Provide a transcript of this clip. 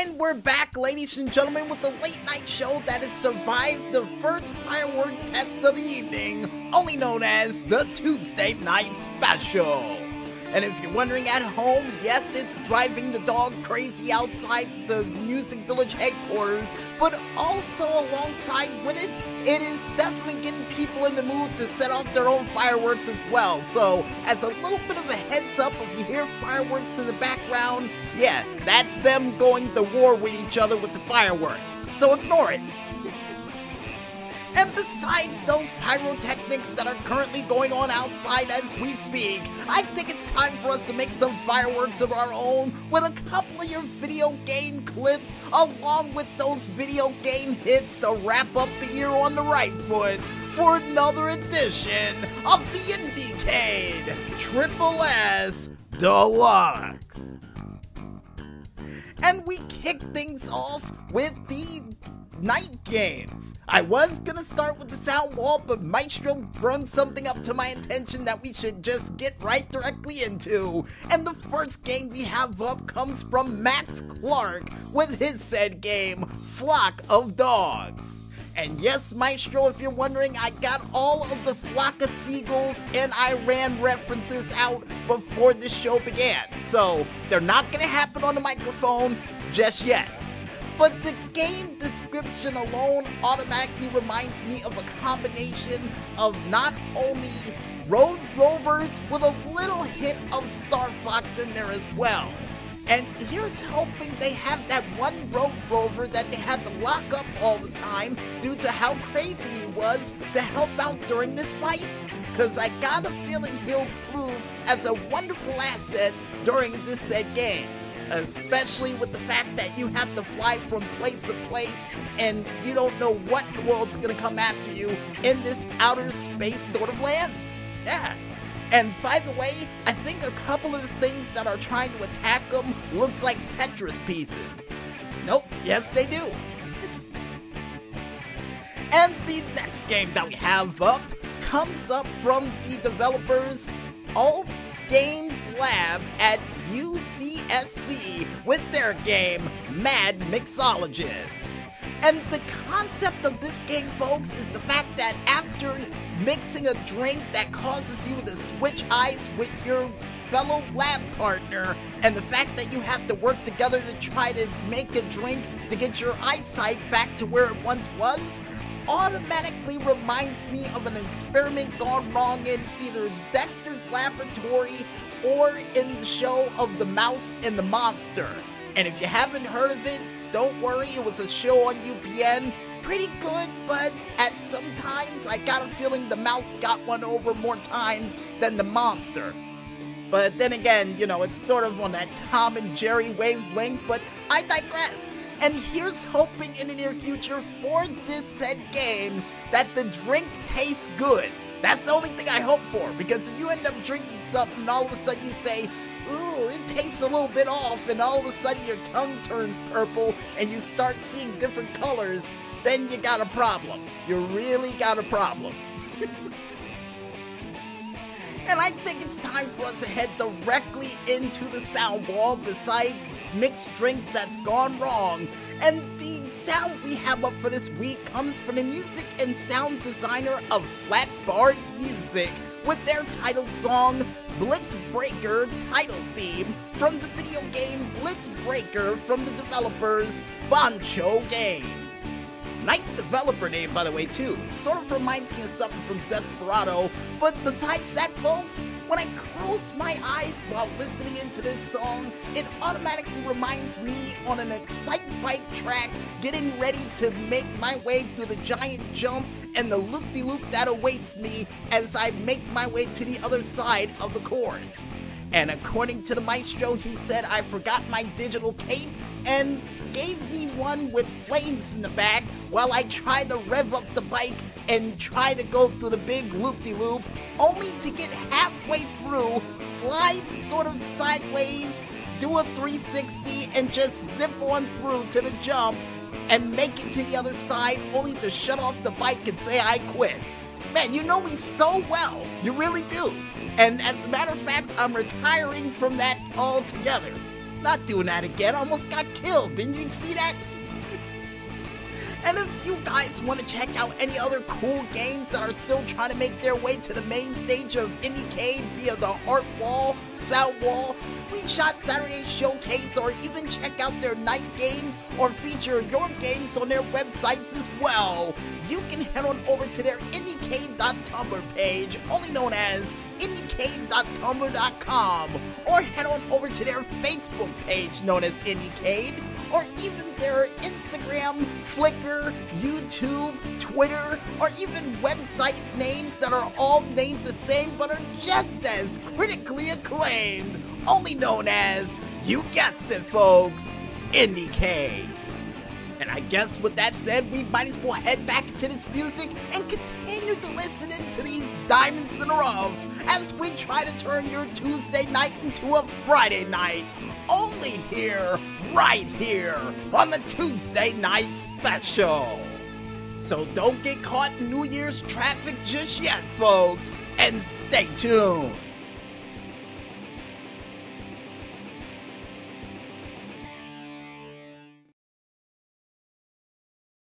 And we're back, ladies and gentlemen, with the late night show that has survived the first firework test of the evening, only known as the Tuesday Night Special. And if you're wondering at home, yes, it's driving the dog crazy outside the Music Village headquarters, but also alongside with it, it is definitely getting people in the mood to set off their own fireworks as well. So, as a little bit of a heads up, if you hear fireworks in the background, yeah, that's them going to war with each other with the fireworks. So ignore it. And besides those pyrotechnics that are currently going on outside as we speak, I think it's time for us to make some fireworks of our own with a couple of your video game clips along with those video game hits to wrap up the year on the right foot for another edition of the Indiecade Triple S Deluxe. And we kick things off with the night games. I was gonna start with the sound wall, but Maestro brung something up to my attention that we should just get right directly into. And the first game we have up comes from Max Clark with his said game, Flock of Dogs. And yes, Maestro, if you're wondering, I got all of the Flock of Seagulls and Iran references out before the show began, so they're not gonna happen on the microphone just yet. But the game description alone automatically reminds me of a combination of not only Road Rovers with a little hint of Star Fox in there as well. And here's hoping they have that one Road Rover that they had to lock up all the time due to how crazy he was to help out during this fight. Cause I got a feeling he'll prove as a wonderful asset during this said game. Especially with the fact that you have to fly from place to place and you don't know what the world's gonna come after you in this outer space sort of land. Yeah. And by the way, I think a couple of the things that are trying to attack them looks like Tetris pieces. Nope, yes they do. And the next game that we have up comes up from the developers All Games Lab at UCSC with their game, Mad Mixologist. And the concept of this game, folks, is the fact that after mixing a drink that causes you to switch eyes with your fellow lab partner, and the fact that you have to work together to try to make a drink to get your eyesight back to where it once was, automatically reminds me of an experiment gone wrong in either Dexter's Laboratory or in the show of The Mouse and the Monster. And if you haven't heard of it, don't worry, it was a show on UPN. Pretty good, but at some times I got a feeling the mouse got one over more times than the monster. But then again, you know, it's sort of on that Tom and Jerry wavelength, but I digress. And here's hoping in the near future for this said game that the drink tastes good. That's the only thing I hope for, because if you end up drinking something and all of a sudden you say, ooh, it tastes a little bit off, and all of a sudden your tongue turns purple and you start seeing different colors, then you got a problem. You really got a problem. And I think it's time for us to head directly into the sound wall besides mixed drinks that's gone wrong. And the sound we have up for this week comes from the music and sound designer of Flatbard Music with their titled song, Blitzbreaker title theme from the video game Blitzbreaker from the developers Bancho Games. Nice developer name, by the way, too. Sort of reminds me of something from Desperado. But besides that, folks, when I close my eyes while listening into this song, it automatically reminds me on an Excite Bike track getting ready to make my way through the giant jump and the loop-de-loop that awaits me as I make my way to the other side of the course. And according to the Maestro, he said I forgot my digital cape and gave me one with flames in the back while I tried to rev up the bike and try to go through the big loop-de-loop, only to get halfway through, slide sort of sideways, do a 360, and just zip on through to the jump and make it to the other side, only to shut off the bike and say I quit. Man, you know me so well. You really do. And as a matter of fact, I'm retiring from that altogether. Not doing that again. Almost got killed. Didn't you see that? And if you guys want to check out any other cool games that are still trying to make their way to the main stage of Indiecade via the Art Wall, Sound Wall, Screenshot Saturday Showcase, or even check out their night games or feature your games on their websites as well, you can head on over to their Indiecade.tumblr page, only known as Indiecade.tumblr.com, or head on over to their Facebook page known as Indiecade, or even their Instagram, Flickr, YouTube, Twitter, or even website names that are all named the same but are just as critically acclaimed, only known as, you guessed it folks, Indiecade. And I guess with that said, we might as well head back into this music and continue to listen into these diamonds in the rough as we try to turn your Tuesday night into a Friday night. Only here, right here, on the Tuesday Night Special. So don't get caught in New Year's traffic just yet, folks, and stay tuned.